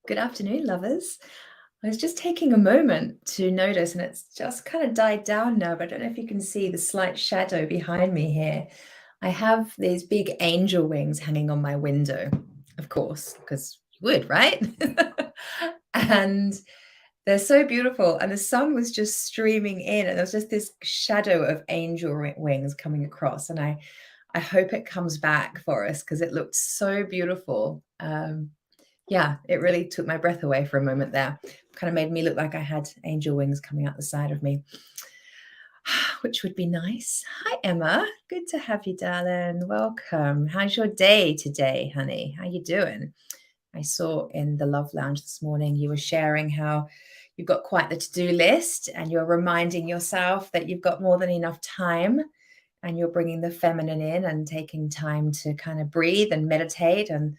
Good afternoon, lovers. I was just taking a moment to notice, and it's just kind of died down now, but I don't know if you can see the slight shadow behind me here. I have these big angel wings hanging on my window, of course, because you would, right? And they're so beautiful. And the sun was just streaming in, and there was just this shadow of angel wings coming across. And I hope it comes back for us because it looked so beautiful. Yeah, it really took my breath away for a moment there. Kind of made me look like I had angel wings coming out the side of me, which would be nice. Hi, Emma. Good to have you, darling. Welcome. How's your day today, honey? How you doing? I saw in the Love Lounge this morning you were sharing how you've got quite the to-do list and you're reminding yourself that you've got more than enough time and you're bringing the feminine in and taking time to kind of breathe and meditate and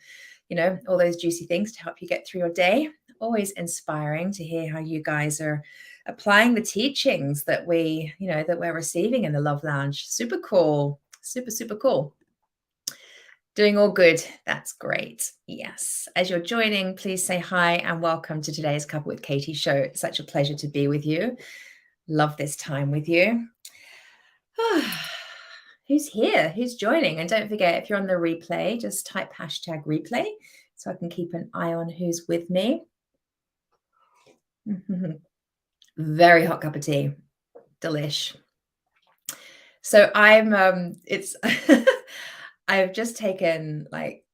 all those juicy things to help you get through your day. Always inspiring to hear how you guys are applying the teachings that we're receiving in the Love Lounge. Super cool. Super, super cool. Doing all good. That's great. Yes. As you're joining, please say hi and welcome to today's Cuppa with Katie show. It's such a pleasure to be with you. Love this time with you. Who's here? Who's joining? And don't forget, if you're on the replay, just type #replay so I can keep an eye on who's with me. Very hot cup of tea. Delish. So I've just taken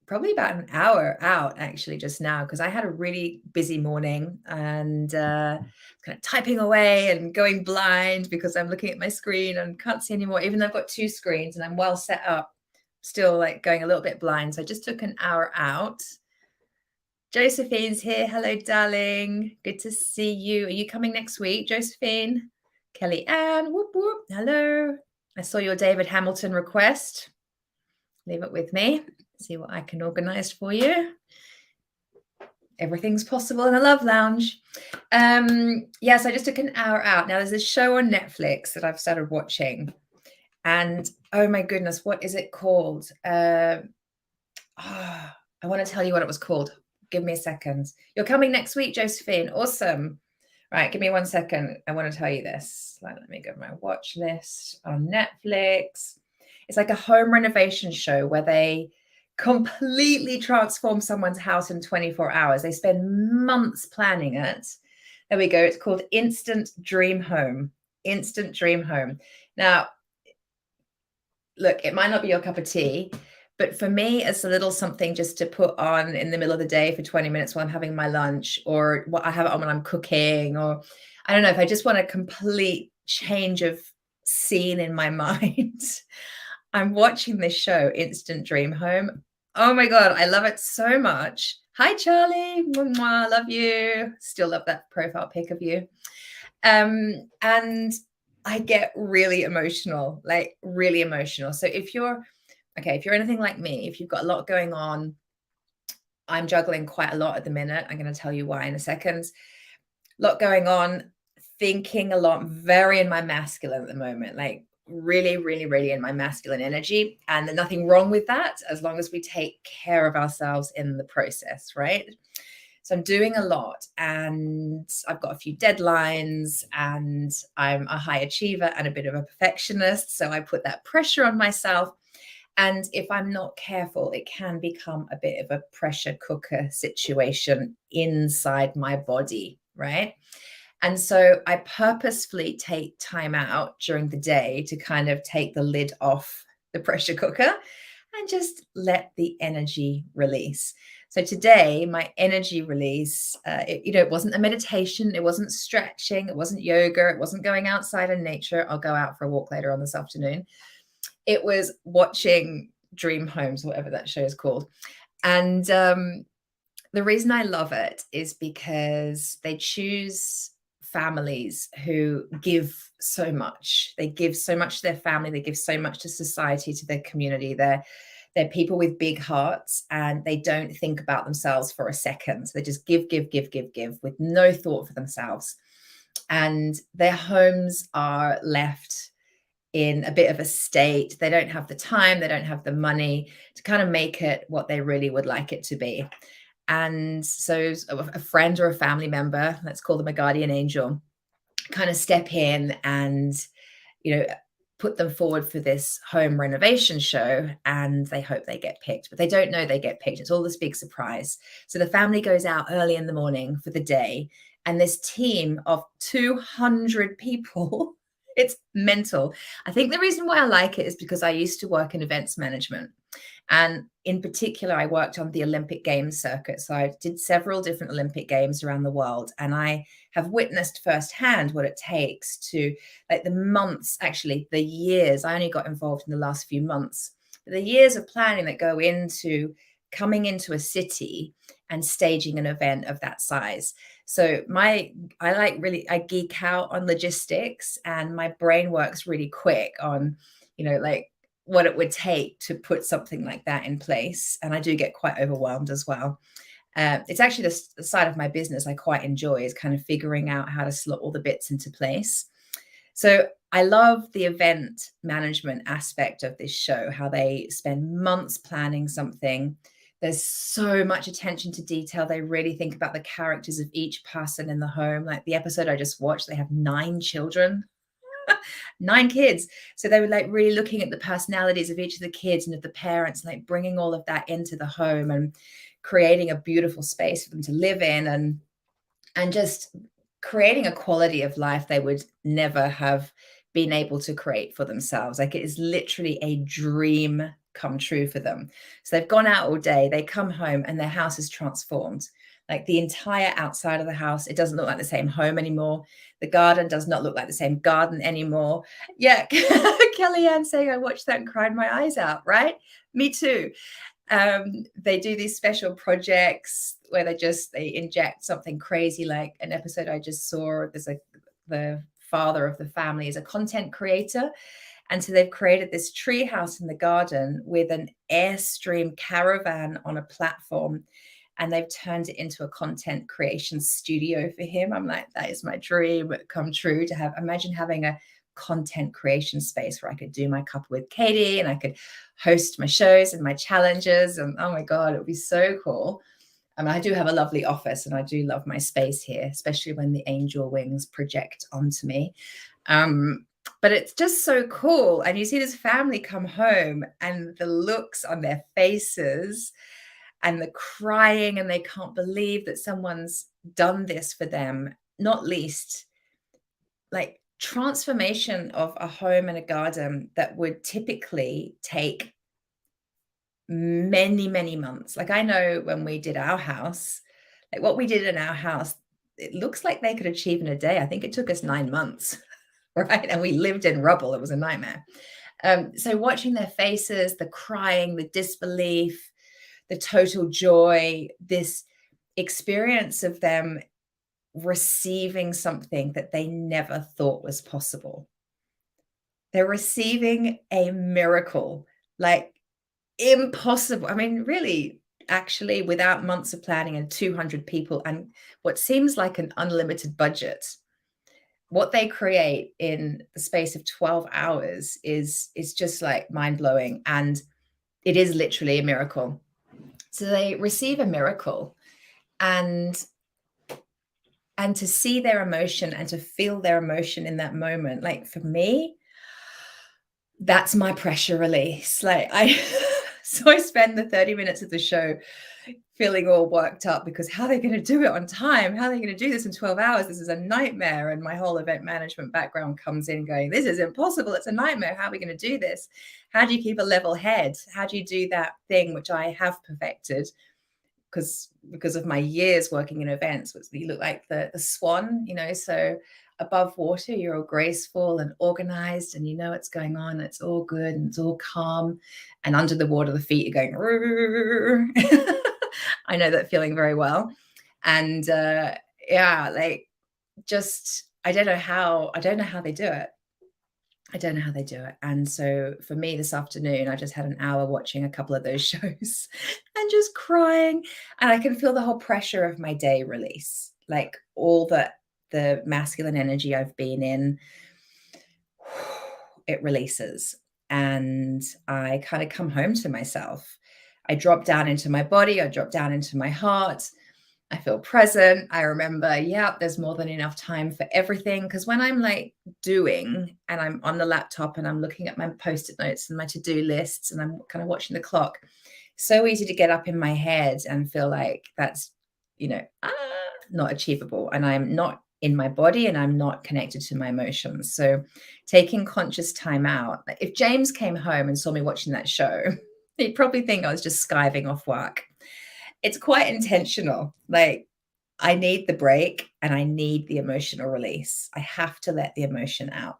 probably about an hour out actually just now because I had a really busy morning and kind of typing away and going blind because I'm looking at my screen and can't see anymore, even though I've got two screens and I'm well set up, still going a little bit blind. So I just took an hour out. Josephine's here. Hello, darling. Good to see you. Are you coming next week, Josephine? Kelly Ann, whoop, whoop. Hello. I saw your David Hamilton request. Leave it with me. See what I can organize for you. Everything's possible in a Love Lounge. Yes, I just took an hour out. Now, there's this show on Netflix that I've started watching. And, oh my goodness, what is it called? I want to tell you what it was called. Give me a second. You're coming next week, Josephine. Awesome. Right, give me 1 second. I want to tell you this. Let me go to my watch list on Netflix. It's like a home renovation show where they completely transform someone's house in 24 hours. They spend months planning it. There we go. It's called Instant Dream Home. Instant Dream Home. Now, look, it might not be your cup of tea, but for me, it's a little something just to put on in the middle of the day for 20 minutes while I'm having my lunch, or what I have it on when I'm cooking, or I don't know, if I just want a complete change of scene in my mind. I'm watching this show, Instant Dream Home. Oh my God, I love it so much. Hi, Charlie. Mwah, love you. Still love that profile pic of you. And I get really emotional, really emotional. So if you're anything like me, if you've got a lot going on, I'm juggling quite a lot at the minute. I'm going to tell you why in a second. A lot going on, thinking a lot, very in my masculine at the moment, really, really, really in my masculine energy. And there's nothing wrong with that as long as we take care of ourselves in the process, right? So I'm doing a lot and I've got a few deadlines and I'm a high achiever and a bit of a perfectionist. So I put that pressure on myself. And if I'm not careful, it can become a bit of a pressure cooker situation inside my body, right? And so I purposefully take time out during the day to kind of take the lid off the pressure cooker and just let the energy release. So today, my energy release, it wasn't a meditation, it wasn't stretching, it wasn't yoga, it wasn't going outside in nature. I'll go out for a walk later on this afternoon. It was watching Dream Homes, whatever that show is called. And the reason I love it is because they choose families who give so much. They give so much to their family. They give so much to society, to their community. They're people with big hearts and they don't think about themselves for a second. They just give with no thought for themselves. And their homes are left in a bit of a state. They don't have the time, they don't have the money to kind of make it what they really would like it to be. And so a friend or a family member, let's call them a guardian angel, kind of step in and, you know, put them forward for this home renovation show, and they hope they get picked, but they don't know they get picked. It's all this big surprise. So the family goes out early in the morning for the day, and this team of 200 people, it's mental. I think the reason why I like it is because I used to work in events management. And in particular, I worked on the Olympic Games circuit. So I did several different Olympic Games around the world. And I have witnessed firsthand what it takes to, like, the months, actually, the years. I only got involved in the last few months. The years of planning that go into coming into a city and staging an event of that size. So I geek out on logistics, and my brain works really quick on, like, what it would take to put something like that in place. And I do get quite overwhelmed as well. It's actually the side of my business I quite enjoy, is kind of figuring out how to slot all the bits into place. So I love the event management aspect of this show, how they spend months planning something. There's so much attention to detail. They really think about the characters of each person in the home. Like the episode I just watched, they have 9 children. 9 kids. So they were like really looking at the personalities of each of the kids and of the parents, like bringing all of that into the home and creating a beautiful space for them to live in, and just creating a quality of life they would never have been able to create for themselves. Like, it is literally a dream come true for them. So they've gone out all day, they come home, and their house is transformed. Like the entire outside of the house, it doesn't look like the same home anymore. The garden does not look like the same garden anymore. Yeah, Kellyanne saying I watched that and cried my eyes out, right? Me too. They do these special projects where they inject something crazy, like an episode I just saw. The father of the family is a content creator. And so they've created this tree house in the garden with an Airstream caravan on a platform, and they've turned it into a content creation studio for him. I'm like, that is my dream come true, to have, imagine having a content creation space where I could do my Cuppa With Katie and I could host my shows and my challenges. And oh my God, it would be so cool. I mean, I do have a lovely office and I do love my space here, especially when the angel wings project onto me. But it's just so cool. And you see this family come home and the looks on their faces and the crying, and they can't believe that someone's done this for them, not least like transformation of a home and a garden that would typically take many, many months. Like, I know when we did our house, like what we did in our house, it looks like they could achieve in a day. I think it took us 9 months, right? And we lived in rubble. It was a nightmare. So watching their faces, the crying, the disbelief, the total joy, this experience of them receiving something that they never thought was possible. They're receiving a miracle, like impossible. I mean, really, actually, without months of planning and 200 people and what seems like an unlimited budget, what they create in the space of 12 hours is just like mind-blowing. And it is literally a miracle. So they receive a miracle, and to see their emotion and to feel their emotion in that moment, like for me, that's my pressure release. Like so I spend the 30 minutes of the show feeling all worked up because how are they going to do it on time? How are they going to do this in 12 hours? This is a nightmare. And my whole event management background comes in going, this is impossible. It's a nightmare. How are we going to do this? How do you keep a level head? How do you do that thing which I have perfected? Because of my years working in events, you look like the swan, so above water, you're all graceful and organized and you know what's going on. It's all good and it's all calm. And under the water, the feet are going, I know that feeling very well. And I don't know how they do it. I don't know how they do it. And so for me this afternoon, I just had an hour watching a couple of those shows and just crying. And I can feel the whole pressure of my day release, like all the masculine energy I've been in, it releases. And I kind of come home to myself. I drop down into my body, I drop down into my heart. I feel present. I remember, yeah, there's more than enough time for everything. Because when I'm like doing and I'm on the laptop and I'm looking at my post-it notes and my to-do lists and I'm kind of watching the clock, so easy to get up in my head and feel like that's, not achievable. And I'm not in my body and I'm not connected to my emotions. So taking conscious time out. If James came home and saw me watching that show, he'd probably think I was just skiving off work. It's quite intentional. Like, I need the break and I need the emotional release. I have to let the emotion out.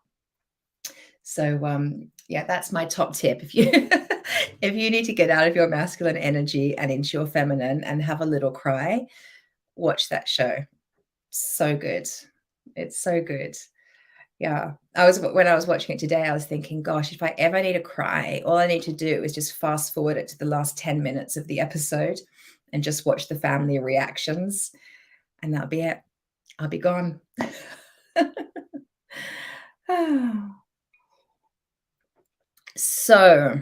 So yeah, that's my top tip. If you if you need to get out of your masculine energy and into your feminine and have a little cry, watch that show. So good. It's so good. Yeah. When I was watching it today, I was thinking, gosh, if I ever need a cry, all I need to do is just fast forward it to the last 10 minutes of the episode and just watch the family reactions, and that'll be it. I'll be gone. So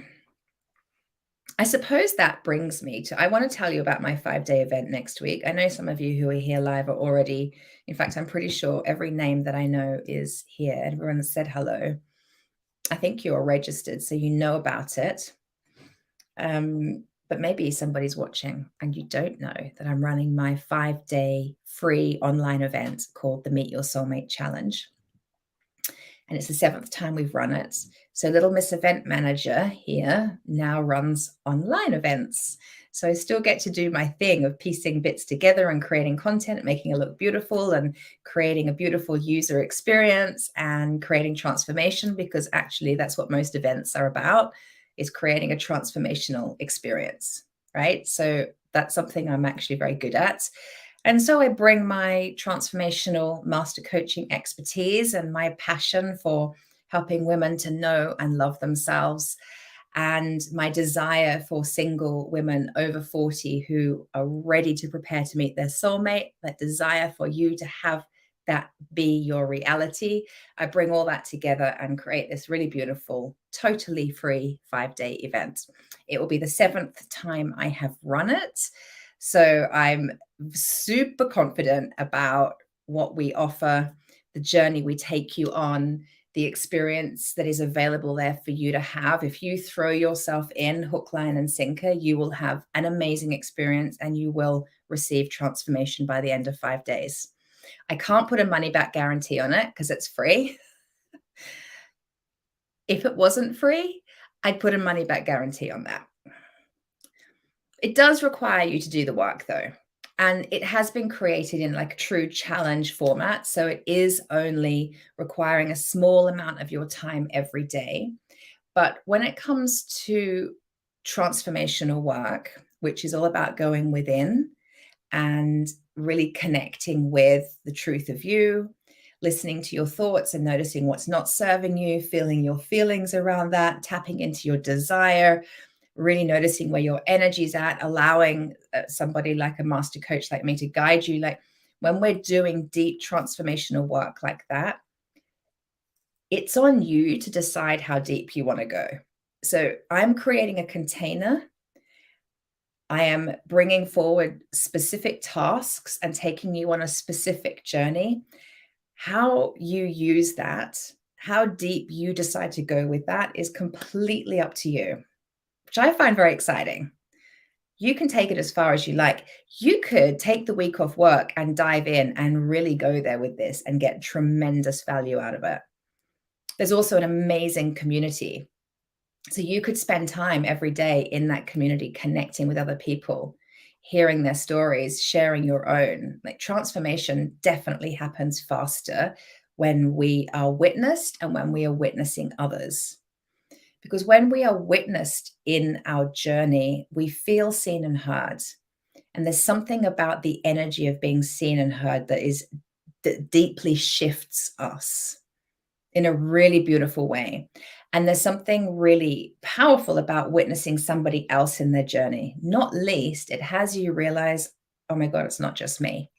I suppose that brings me to, I want to tell you about my 5-day event next week. I know some of you who are here live are already, in fact, I'm pretty sure every name that I know is here. Everyone that said hello. I think you're registered, so you know about it. But maybe somebody's watching and you don't know that I'm running my 5-day free online event called the Meet Your Soulmate Challenge. And it's the 7th time we've run it. So little Miss Event Manager here now runs online events. So I still get to do my thing of piecing bits together and creating content, making it look beautiful and creating a beautiful user experience and creating transformation, because actually that's what most events are about, is creating a transformational experience, right? So that's something I'm actually very good at. And so I bring my transformational master coaching expertise and my passion for helping women to know and love themselves, and my desire for single women over 40 who are ready to prepare to meet their soulmate, that desire for you to have that be your reality. I bring all that together and create this really beautiful, totally free 5-day event. It will be the 7th time I have run it. So I'm super confident about what we offer, the journey we take you on, the experience that is available there for you to have. If you throw yourself in hook, line, and sinker, you will have an amazing experience and you will receive transformation by the end of 5 days. I can't put a money back guarantee on it because it's free. If it wasn't free, I'd put a money back guarantee on that. It does require you to do the work though. And it has been created in like a true challenge format. So it is only requiring a small amount of your time every day. But when it comes to transformational work, which is all about going within and really connecting with the truth of you, listening to your thoughts and noticing what's not serving you, feeling your feelings around that, tapping into your desire, really noticing where your energy's at, allowing somebody like a master coach like me to guide you. Like when we're doing deep transformational work like that, it's on you to decide how deep you want to go. So I'm creating a container. I am bringing forward specific tasks and taking you on a specific journey. How you use that, how deep you decide to go with that is completely up to you, which I find very exciting. You can take it as far as you like. You could take the week off work and dive in and really go there with this and get tremendous value out of it. There's also an amazing community. So you could spend time every day in that community, connecting with other people, hearing their stories, sharing your own. Like transformation definitely happens faster when we are witnessed and when we are witnessing others. Because when we are witnessed in our journey, we feel seen and heard. And there's something about the energy of being seen and heard that deeply shifts us in a really beautiful way. And there's something really powerful about witnessing somebody else in their journey. Not least, it has you realize, oh my God, it's not just me.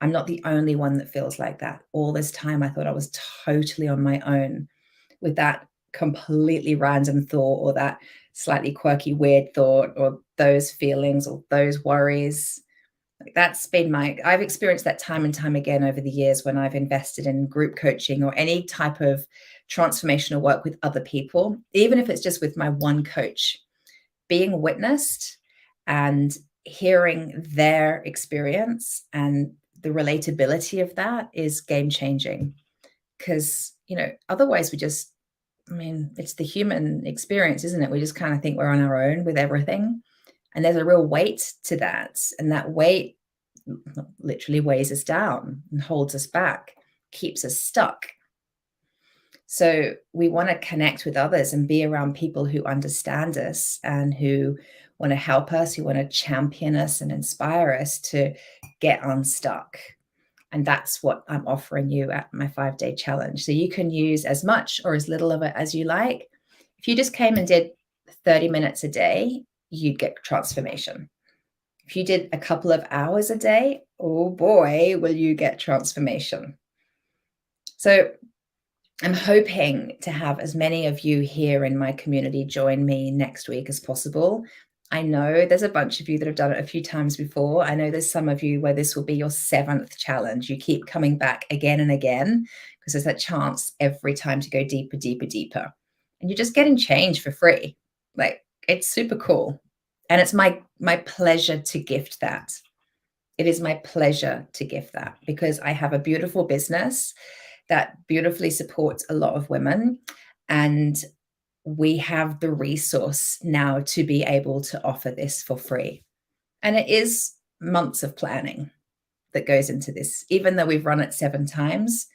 I'm not the only one that feels like that. All this time, I thought I was totally on my own with that completely random thought or that slightly quirky, weird thought or those feelings or those worries. Like that's been I've experienced that time and time again over the years when I've invested in group coaching or any type of transformational work with other people, even if it's just with my one coach, being witnessed and hearing their experience and the relatability of that is game changing. Because, otherwise it's the human experience, isn't it? We just kind of think we're on our own with everything. And there's a real weight to that. And that weight literally weighs us down and holds us back, keeps us stuck. So we want to connect with others and be around people who understand us and who want to help us, who want to champion us and inspire us to get unstuck. And that's what I'm offering you at my 5-day challenge. So you can use as much or as little of it as you like. If you just came and did 30 minutes a day, you'd get transformation. If you did a couple of hours a day, oh boy, will you get transformation. So I'm hoping to have as many of you here in my community join me next week as possible. I know there's a bunch of you that have done it a few times before. I know there's some of you where this will be your 7th challenge. You keep coming back again and again because there's that chance every time to go deeper, deeper, deeper. And you're just getting change for free. Like, it's super cool. And it's my pleasure to gift that. It is my pleasure to gift that because I have a beautiful business that beautifully supports a lot of women. And we have the resource now to be able to offer this for free. And it is months of planning that goes into this. Even though we've run it 7 times,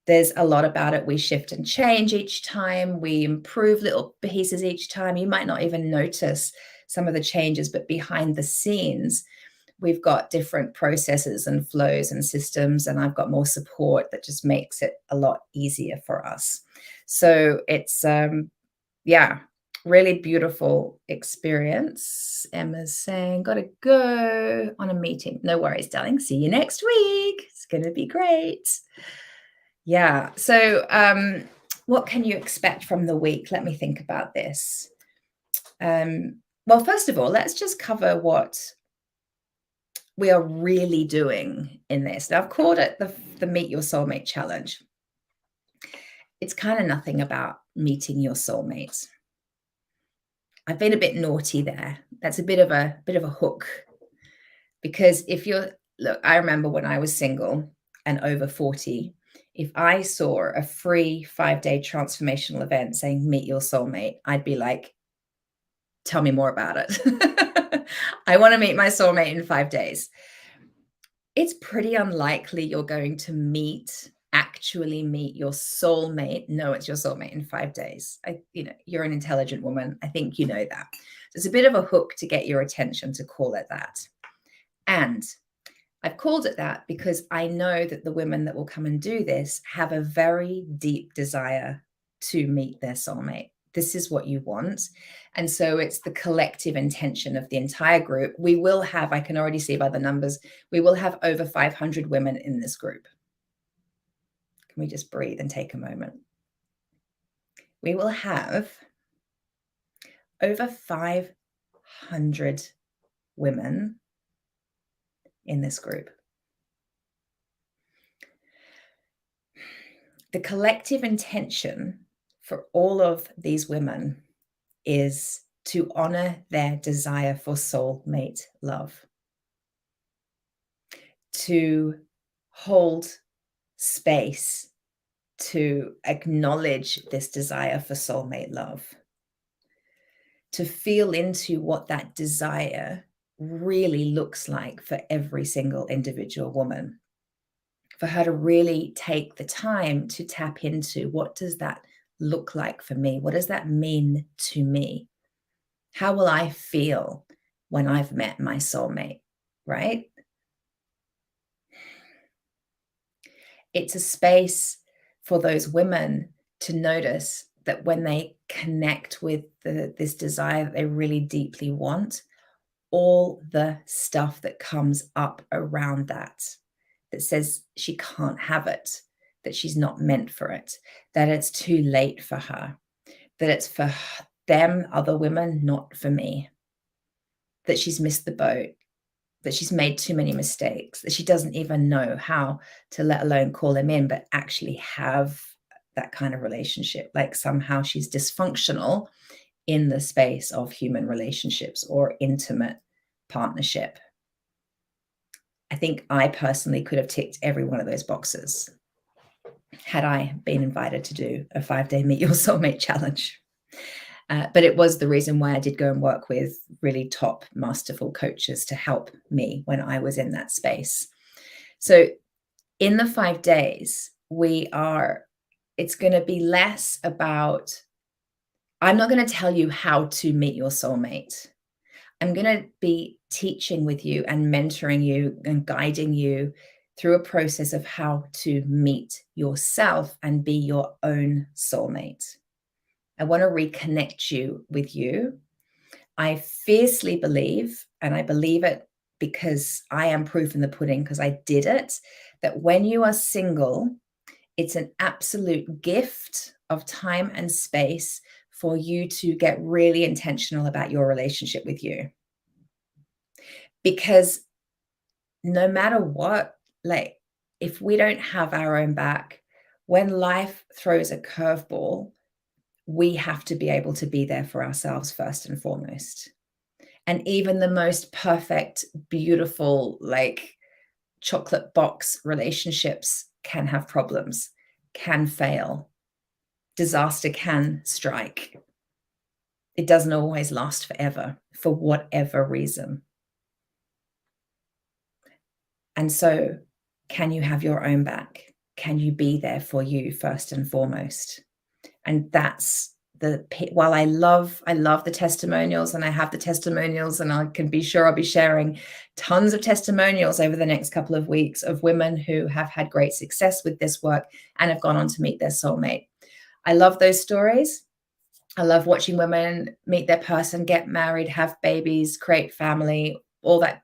there's a lot about it. We shift and change each time. We improve little pieces each time. You might not even notice some of the changes, but behind the scenes, we've got different processes and flows and systems, and I've got more support that just makes it a lot easier for us. So it's, really beautiful experience. Emma's saying, got to go on a meeting. No worries, darling. See you next week. It's going to be great. Yeah. So what can you expect from the week? Let me think about this. Well, first of all, let's just cover what we are really doing in this. Now, I've called it the Meet Your Soulmate Challenge. It's kind of nothing about meeting your soulmate. I've been a bit naughty there. That's a bit of a hook, because I remember when I was single and over 40, if I saw a free 5-day transformational event saying meet your soulmate, I'd be like, tell me more about it. I want to meet my soulmate in 5 days. It's pretty unlikely you're going to actually meet your soulmate. No, it's your soulmate in 5 days. You're an intelligent woman. I think you know that. So it's a bit of a hook to get your attention to call it that. And I've called it that because I know that the women that will come and do this have a very deep desire to meet their soulmate. This is what you want. And so it's the collective intention of the entire group. We will have, I can already see by the numbers, we will have over 500 women in this group. Can we just breathe and take a moment? We will have over 500 women in this group. The collective intention for all of these women is to honor their desire for soulmate love, to hold space, to acknowledge this desire for soulmate love, to feel into what that desire really looks like for every single individual woman, for her to really take the time to tap into what does that look like for me? What does that mean to me? How will I feel when I've met my soulmate, right? It's a space for those women to notice that when they connect with this desire that they really deeply want, all the stuff that comes up around that says she can't have it, that she's not meant for it, that it's too late for her, that it's for them, other women, not for me. that she's missed the boat, that she's made too many mistakes, that she doesn't even know how to, let alone call him in, but actually have that kind of relationship. Like somehow she's dysfunctional in the space of human relationships or intimate partnership. I think I personally could have ticked every one of those boxes had I been invited to do a 5-day Meet Your Soulmate challenge. But it was the reason why I did go and work with really top masterful coaches to help me when I was in that space. So in the 5 days, it's going to be less about, I'm not going to tell you how to meet your soulmate. I'm going to be teaching with you and mentoring you and guiding you through a process of how to meet yourself and be your own soulmate. I want to reconnect you with you. I fiercely believe, and I believe it because I am proof in the pudding because I did it, that when you are single, it's an absolute gift of time and space for you to get really intentional about your relationship with you. Because no matter what, like if we don't have our own back, when life throws a curveball, we have to be able to be there for ourselves first and foremost. And even the most perfect, beautiful, like chocolate box relationships can have problems, can fail. Disaster can strike. It doesn't always last forever for whatever reason. And so, can you have your own back? Can you be there for you first and foremost? And that's while I love the testimonials, and I have the testimonials, and I can be sure I'll be sharing tons of testimonials over the next couple of weeks of women who have had great success with this work and have gone on to meet their soulmate. I love those stories. I love watching women meet their person, get married, have babies, create family, all that,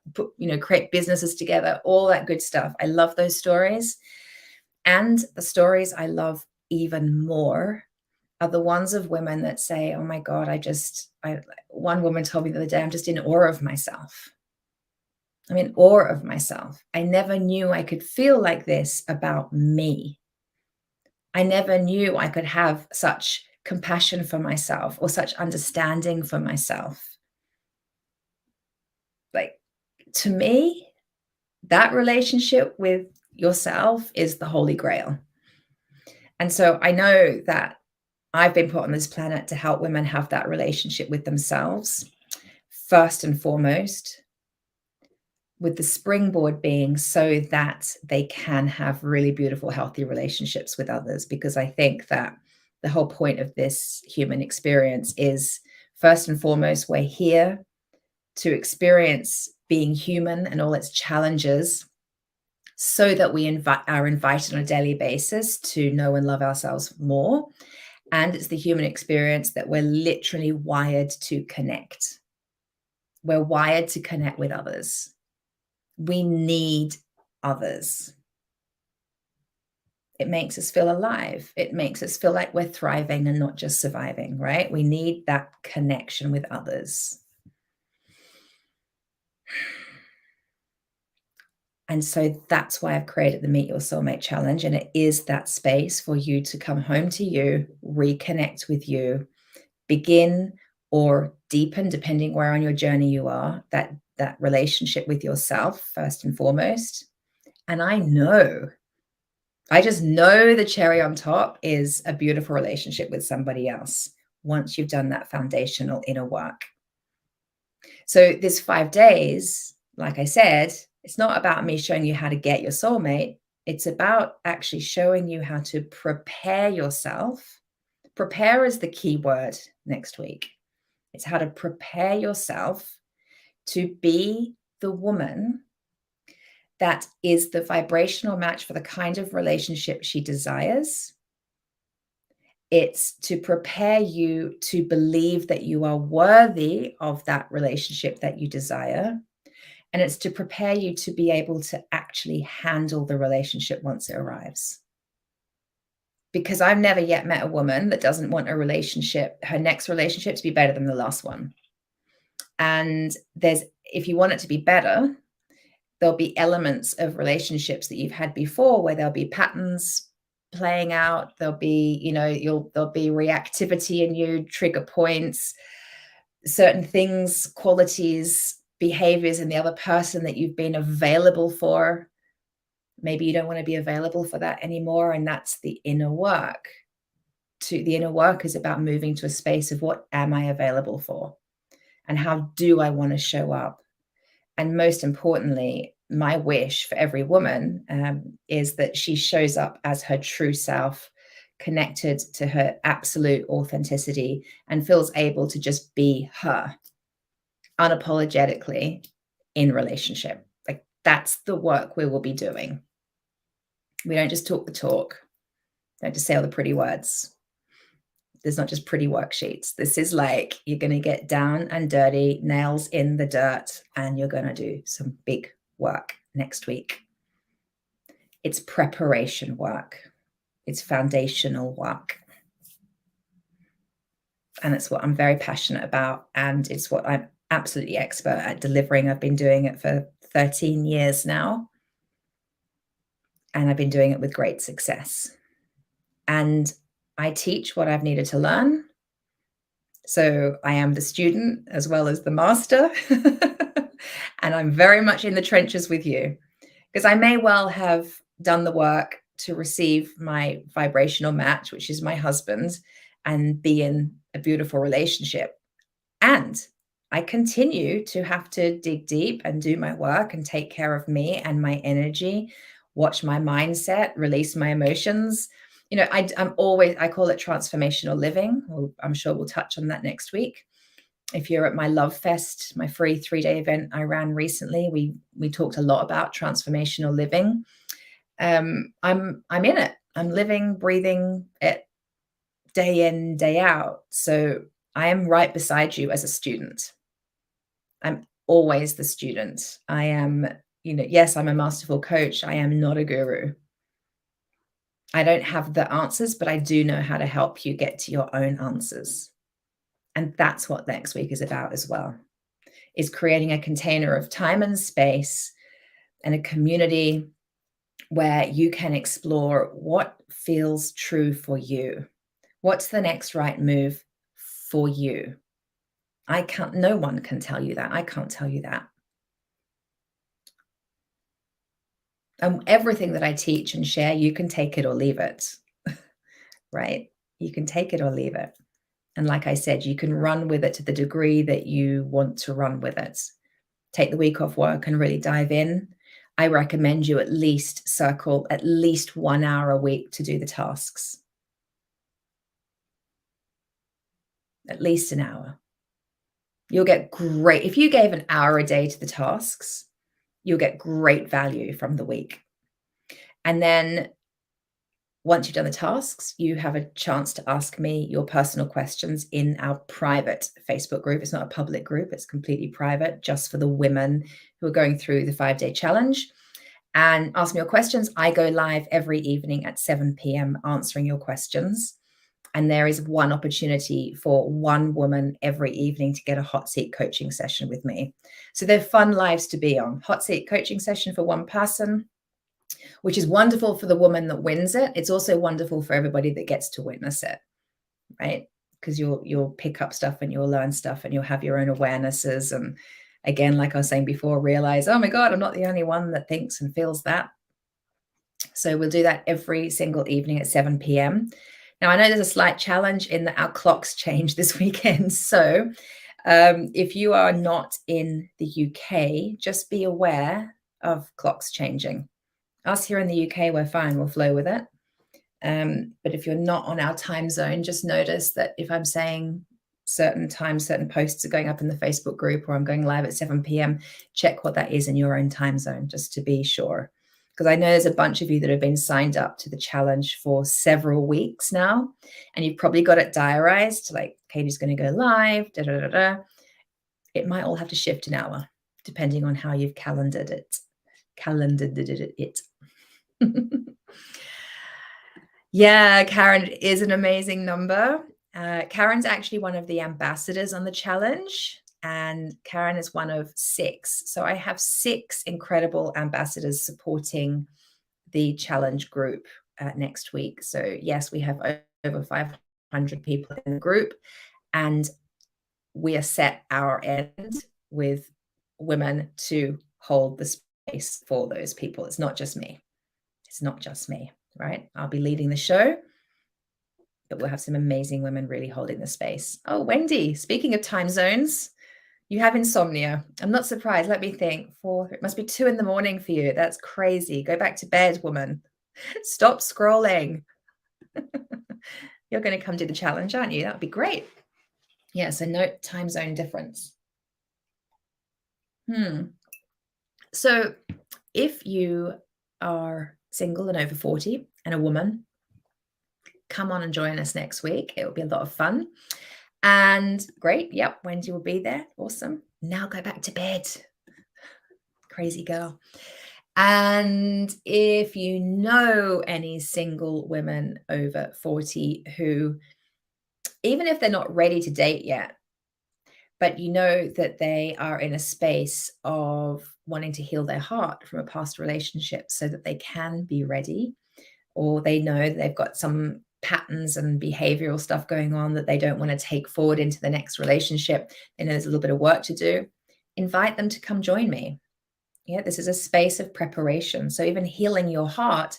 create businesses together, all that good stuff. I love those stories. And the stories I love even more are the ones of women that say, oh my God, one woman told me the other day, I'm just in awe of myself. I'm in awe of myself. I never knew I could feel like this about me. I never knew I could have such compassion for myself or such understanding for myself. Like, to me, that relationship with yourself is the Holy Grail. And so I know that I've been put on this planet to help women have that relationship with themselves, first and foremost, with the springboard being so that they can have really beautiful, healthy relationships with others. Because I think that the whole point of this human experience is, first and foremost, we're here to experience being human and all its challenges so that we are invited on a daily basis to know and love ourselves more. And it's the human experience that we're literally wired to connect. We're wired to connect with others. We need others. It makes us feel alive. It makes us feel like we're thriving and not just surviving, right? We need that connection with others. And so that's why I've created the Meet Your Soulmate Challenge. And it is that space for you to come home to you, reconnect with you, begin or deepen, depending where on your journey you are, that relationship with yourself, first and foremost. And I just know the cherry on top is a beautiful relationship with somebody else once you've done that foundational inner work. So this 5 days, like I said, it's not about me showing you how to get your soulmate. It's about actually showing you how to prepare yourself. Prepare is the key word next week. It's how to prepare yourself to be the woman that is the vibrational match for the kind of relationship she desires. It's to prepare you to believe that you are worthy of that relationship that you desire. And it's to prepare you to be able to actually handle the relationship once it arrives. Because I've never yet met a woman that doesn't want her next relationship to be better than the last one. And there's if you want it to be better, there'll be elements of relationships that you've had before where there'll be patterns playing out. There'll be, there'll be reactivity in you, trigger points, certain things, qualities, behaviors in the other person that you've been available for. Maybe you don't want to be available for that anymore. And that's the inner work. The inner work is about moving to a space of what am I available for? And how do I want to show up? And most importantly, my wish for every woman is that she shows up as her true self, connected to her absolute authenticity, and feels able to just be her unapologetically in relationship. Like, that's the work we will be doing. We don't just talk the talk. Don't just say all the pretty words. There's not just pretty worksheets. This is like, you're going to get down and dirty, nails in the dirt, and you're going to do some big work next week. It's preparation work. It's foundational work. And it's what I'm very passionate about. And it's what I'm absolutely expert at delivering. I've been doing it for 13 years now. And I've been doing it with great success. And I teach what I've needed to learn. So I am the student as well as the master. And I'm very much in the trenches with you, because I may well have done the work to receive my vibrational match, which is my husband, and be in a beautiful relationship. And I continue to have to dig deep and do my work and take care of me and my energy, watch my mindset, release my emotions. I call it transformational living. I'm sure we'll touch on that next week. If you're at my Love Fest, my free 3-day event I ran recently, we talked a lot about transformational living. I'm in it. I'm living, breathing it day in, day out. So I am right beside you as a student. I'm always the student. I am, yes, I'm a masterful coach. I am not a guru. I don't have the answers, but I do know how to help you get to your own answers. And that's what next week is about as well, is creating a container of time and space and a community where you can explore what feels true for you. What's the next right move for you? No one can tell you that. I can't tell you that. And everything that I teach and share, you can take it or leave it, right? You can take it or leave it. And like I said, you can run with it to the degree that you want to run with it. Take the week off work and really dive in. I recommend you at least circle at least 1 hour a week to do the tasks. At least an hour. You'll get great. If you gave an hour a day to the tasks, you'll get great value from the week. And then once you've done the tasks, you have a chance to ask me your personal questions in our private Facebook group. It's not a public group. It's completely private, just for the women who are going through the 5-day challenge. And ask me your questions. I go live every evening at 7 p.m. answering your questions. And there is one opportunity for one woman every evening to get a hot seat coaching session with me. So they're fun lives to be on. Hot seat coaching session for one person, which is wonderful for the woman that wins it. It's also wonderful for everybody that gets to witness it, right? Because you'll pick up stuff and you'll learn stuff and you'll have your own awarenesses. And again, like I was saying before, realize, oh my God, I'm not the only one that thinks and feels that. So we'll do that every single evening at 7 p.m. Now, I know there's a slight challenge in that our clocks change this weekend. So if you are not in the UK, just be aware of clocks changing. Us here in the UK, we're fine. We'll flow with it. But if you're not on our time zone, just notice that if I'm saying certain times, certain posts are going up in the Facebook group, or I'm going live at 7 p.m., check what that is in your own time zone, just to be sure. Because I know there's a bunch of you that have been signed up to the challenge for several weeks now, and you've probably got it diarized, like Katie's going to go live, da, da, da, da. It might all have to shift an hour, depending on how you've calendared it. Yeah, Karen is an amazing number. Karen's actually one of the ambassadors on the challenge, and Karen is one of 6. So I have 6 incredible ambassadors supporting the challenge group next week. So yes, we have over 500 people in the group, and we are set our end with women to hold the space for those people. It's not just me. It's not just me, right? I'll be leading the show, but we'll have some amazing women really holding the space. Oh, Wendy, speaking of time zones, you have insomnia. I'm not surprised. Let me think. 4, it must be 2 in the morning for you. That's crazy. Go back to bed, woman. Stop scrolling. You're going to come do the challenge, aren't you? That would be great. Yeah, so no time zone difference. So if you are single and over 40 and a woman, come on and join us next week. It will be a lot of fun. And great. Yep, Wendy will be there. Awesome. Now go back to bed. Crazy girl. And if you know any single women over 40 who, even if they're not ready to date yet, but you know that they are in a space of wanting to heal their heart from a past relationship so that they can be ready, or they know that they've got some patterns and behavioral stuff going on that they don't want to take forward into the next relationship, they know there's a little bit of work to do, invite them to come join me. Yeah, this is a space of preparation. So even healing your heart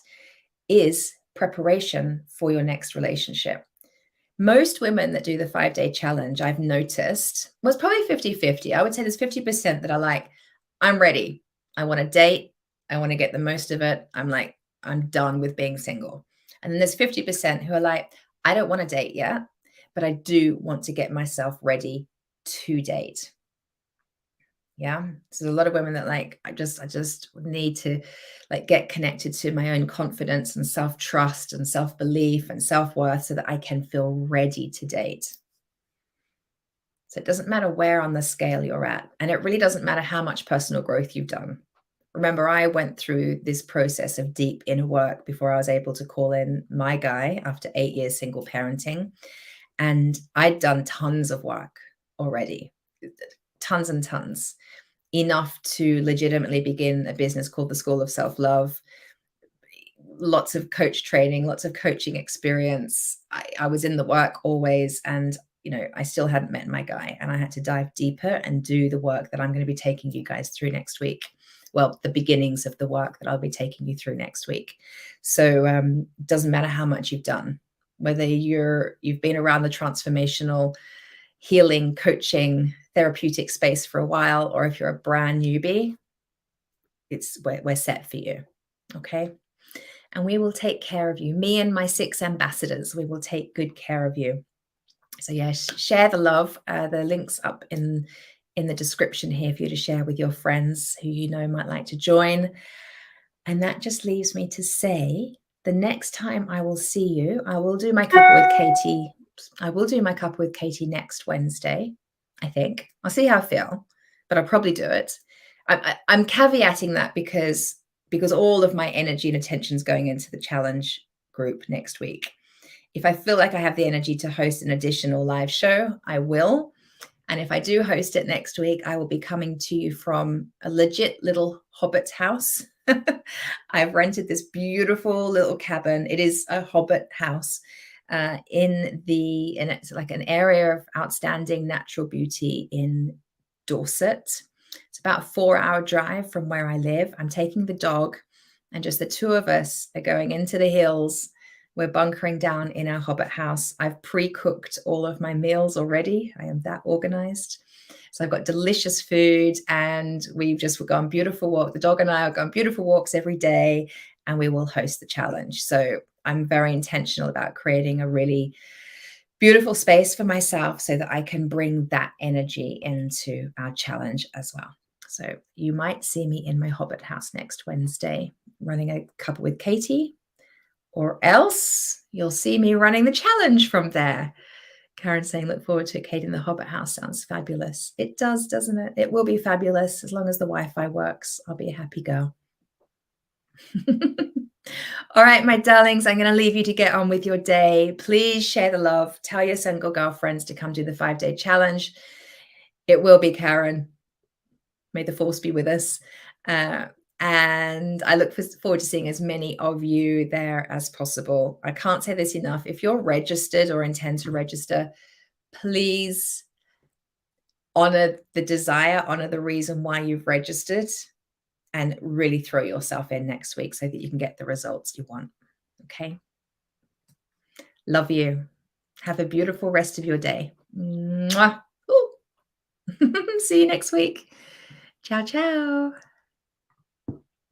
is preparation for your next relationship. Most women that do the 5-day challenge, I've noticed, was probably 50-50. I would say there's 50% that are like, I'm ready. I want to date. I want to get the most of it. I'm done with being single. And then there's 50% who are like, I don't want to date yet, but I do want to get myself ready to date. Yeah. So there's a lot of women that like, I just need to like get connected to my own confidence and self-trust and self-belief and self-worth so that I can feel ready to date. So it doesn't matter where on the scale you're at. And it really doesn't matter how much personal growth you've done. Remember, I went through this process of deep inner work before I was able to call in my guy after 8 years single parenting. And I'd done tons of work already, tons and tons, enough to legitimately begin a business called the School of Self-Love. Lots of coach training, lots of coaching experience. I was in the work always. And, I still hadn't met my guy, and I had to dive deeper and do the work that I'm going to be taking you guys through next week. Well, the beginnings of the work that I'll be taking you through next week. So it doesn't matter how much you've done, whether you've been around the transformational healing, coaching, therapeutic space for a while, or if you're a brand newbie, we're set for you. Okay. And we will take care of you. Me and my 6 ambassadors, we will take good care of you. So yeah, share the love. The link's up in the description here for you to share with your friends who you know might like to join. And that just leaves me to say, the next time I will see you, I will do my Cuppa with Katie. I will do my Cuppa with Katie next Wednesday, I think. I'll see how I feel, but I'll probably do it. I'm caveating that because all of my energy and attention is going into the challenge group next week. If I feel like I have the energy to host an additional live show, I will. And if I do host it next week, I will be coming to you from a legit little hobbit house. I've rented this beautiful little cabin. It is a hobbit house and it's like an area of outstanding natural beauty in Dorset. It's about a 4-hour drive from where I live. I'm taking the dog, and just the 2 of us are going into the hills. We're bunkering down in our hobbit house. I've pre-cooked all of my meals already. I am that organized. So I've got delicious food, and we've gone beautiful walk. The dog and I are going beautiful walks every day, and we will host the challenge. So I'm very intentional about creating a really beautiful space for myself so that I can bring that energy into our challenge as well. So you might see me in my hobbit house next Wednesday running a Cuppa with Katie, or else you'll see me running the challenge from there. Karen saying, look forward to it, Kate, in the Hobbit house. Sounds fabulous. It does, doesn't it? It will be fabulous. As long as the Wi-Fi works, I'll be a happy girl. All right, my darlings, I'm going to leave you to get on with your day. Please share the love. Tell your single girlfriends to come do the 5-day challenge. It will be, Karen. May the force be with us. And I look forward to seeing as many of you there as possible. I can't say this enough. If you're registered or intend to register, please honor the desire, honor the reason why you've registered, and really throw yourself in next week so that you can get the results you want. Okay. Love you. Have a beautiful rest of your day. Mwah. See you next week. Ciao, ciao.